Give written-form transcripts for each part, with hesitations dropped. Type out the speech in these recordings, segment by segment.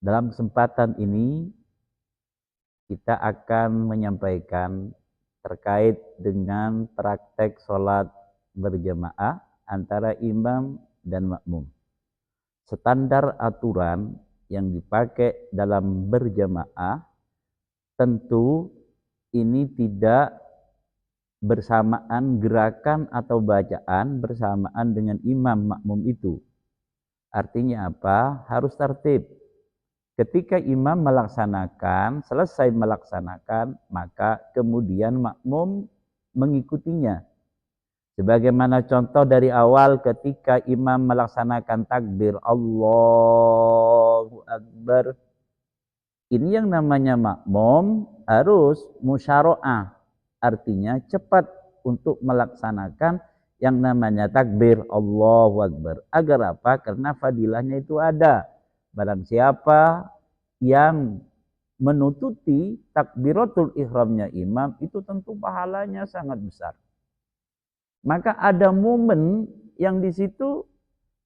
Dalam kesempatan ini kita akan menyampaikan terkait dengan praktek sholat berjamaah antara imam dan makmum. Standar aturan yang dipakai dalam berjamaah tentu ini tidak bersamaan gerakan atau bacaan bersamaan dengan imam makmum itu. Artinya apa? Harus tertib. Ketika imam selesai melaksanakan, maka kemudian makmum mengikutinya. Sebagaimana contoh dari awal ketika imam melaksanakan takbir Allahu Akbar. Ini yang namanya makmum harus musyaro'ah. Artinya cepat untuk melaksanakan yang namanya takbir Allahu Akbar. Agar apa? Karena fadilahnya itu ada. Barang siapa yang menututi takbiratul ihramnya imam, itu tentu pahalanya sangat besar. Maka ada momen yang di situ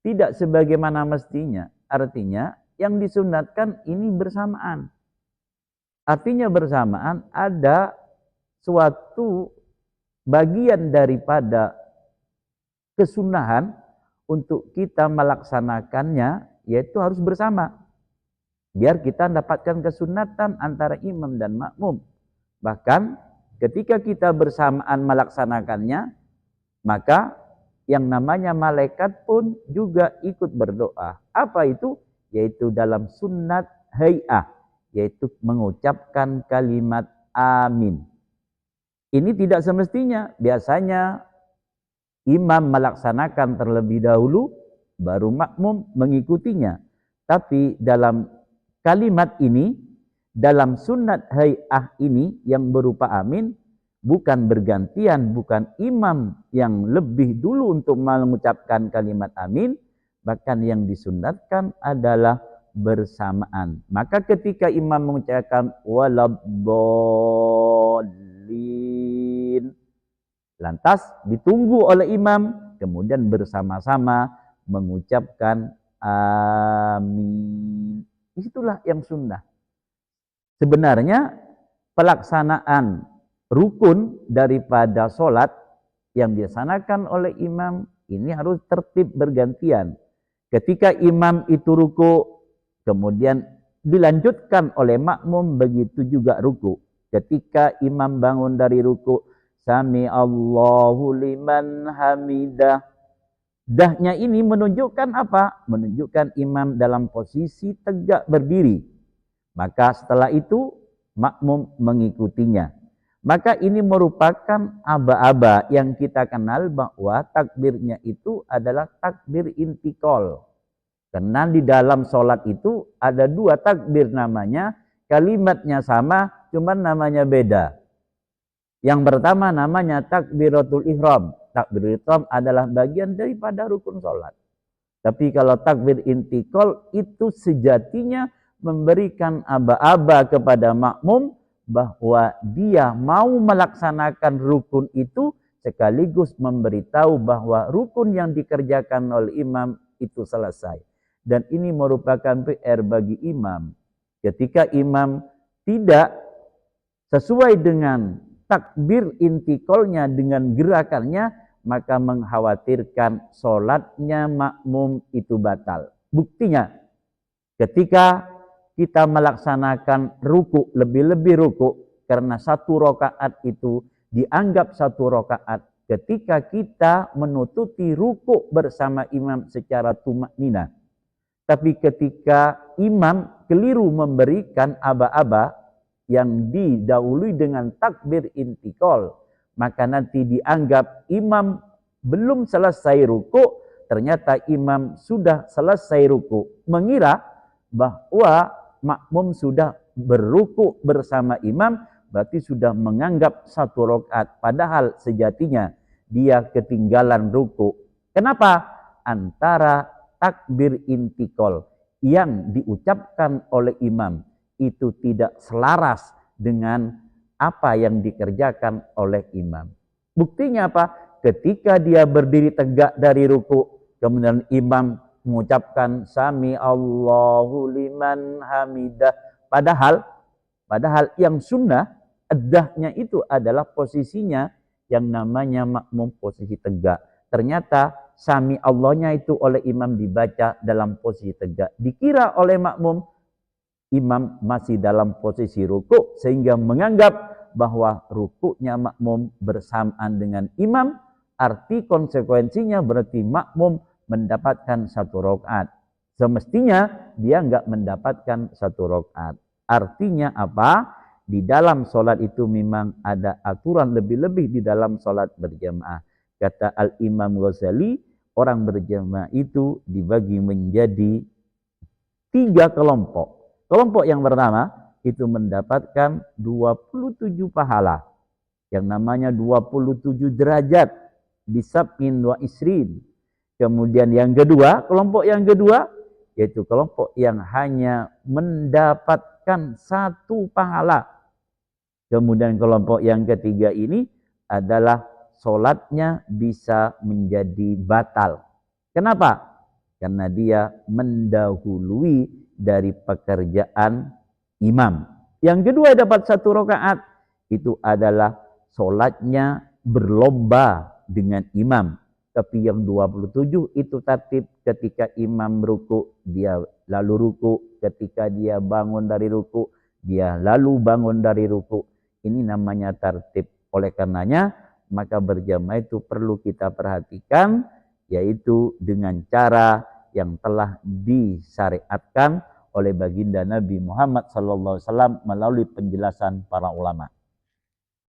tidak sebagaimana mestinya. Artinya yang disunatkan ini bersamaan. Artinya bersamaan ada suatu bagian daripada kesunahan untuk kita melaksanakannya, yaitu harus bersama. Biar kita mendapatkan kesunatan antara imam dan makmum. Bahkan ketika kita bersamaan melaksanakannya, maka yang namanya malaikat pun juga ikut berdoa. Apa itu? Yaitu dalam sunnat hay'ah, yaitu mengucapkan kalimat amin. Ini tidak semestinya. Biasanya imam melaksanakan terlebih dahulu, baru makmum mengikutinya. Tapi dalam kalimat ini, dalam sunnat hay'ah ini yang berupa amin, bukan bergantian, bukan imam yang lebih dulu untuk mengucapkan kalimat amin, bahkan yang disunatkan adalah bersamaan. Maka ketika imam mengucapkan waladdallin, lantas ditunggu oleh imam, kemudian bersama-sama mengucapkan amin. Itulah yang sunnah. Sebenarnya pelaksanaan rukun daripada sholat yang dilaksanakan oleh imam ini harus tertib bergantian. Ketika imam itu ruku, kemudian dilanjutkan oleh makmum, begitu juga ruku. Ketika imam bangun dari ruku, sami Allahu liman hamidah. Dahnya ini menunjukkan apa? Menunjukkan imam dalam posisi tegak berdiri. Maka setelah itu makmum mengikutinya. Maka ini merupakan aba-aba yang kita kenal bahwa takbirnya itu adalah takbir intikal. Karena di dalam sholat itu ada dua takbir namanya, kalimatnya sama, cuman namanya beda. Yang pertama namanya takbiratul ihram. Takbir ihram adalah bagian daripada rukun sholat. Tapi kalau takbir intikal itu sejatinya memberikan aba-aba kepada makmum bahwa dia mau melaksanakan rukun itu, sekaligus memberitahu bahwa rukun yang dikerjakan oleh imam itu selesai. Dan ini merupakan PR bagi imam. Ketika imam tidak sesuai dengan takbir intikalnya dengan gerakannya, maka mengkhawatirkan sholatnya makmum itu batal. Buktinya, ketika kita melaksanakan ruku, lebih-lebih ruku, karena satu rakaat itu dianggap satu rakaat. Ketika kita menutupi ruku bersama imam secara tumakninah. Tapi ketika imam keliru memberikan aba-aba yang didahului dengan takbir intikal, maka nanti dianggap imam belum selesai ruku, ternyata imam sudah selesai ruku. Mengira bahwa makmum sudah berruku bersama imam, berarti sudah menganggap satu rakaat. Padahal sejatinya dia ketinggalan ruku. Kenapa? Antara takbir intikal yang diucapkan oleh imam itu tidak selaras dengan apa yang dikerjakan oleh imam. Buktinya apa? Ketika dia berdiri tegak dari ruku, kemudian imam mengucapkan sami Allahu liman hamidah. Padahal yang sunnah adahnya itu adalah posisinya yang namanya makmum posisi tegak. Ternyata sami Allahnya itu oleh imam dibaca dalam posisi tegak. Dikira oleh makmum imam masih dalam posisi ruku sehingga menganggap bahwa rukuknya makmum bersamaan dengan imam. Arti konsekuensinya berarti makmum mendapatkan 1 rakaat. Semestinya dia enggak mendapatkan 1 rakaat. Artinya apa? Di dalam sholat itu memang ada aturan lebih-lebih di dalam sholat berjamaah. Kata Al-Imam Ghazali, orang berjamaah itu dibagi menjadi 3 kelompok. Kelompok yang pertama itu mendapatkan 27 pahala. Yang namanya 27 derajat. Bisab'in wa isrin. Kemudian yang kedua, kelompok yang kedua, yaitu kelompok yang hanya mendapatkan 1 pahala. Kemudian kelompok yang ketiga ini adalah sholatnya bisa menjadi batal. Kenapa? Karena dia mendahului dari pekerjaan imam. Yang kedua dapat 1 rakaat, itu adalah sholatnya berlomba dengan imam. Tapi yang 27 itu tertib ketika imam ruku, dia lalu ruku. Ketika dia bangun dari ruku, dia lalu bangun dari ruku. Ini namanya tertib. Oleh karenanya, maka berjamaah itu perlu kita perhatikan, yaitu dengan cara yang telah disyariatkan oleh baginda Nabi Muhammad SAW melalui penjelasan para ulama.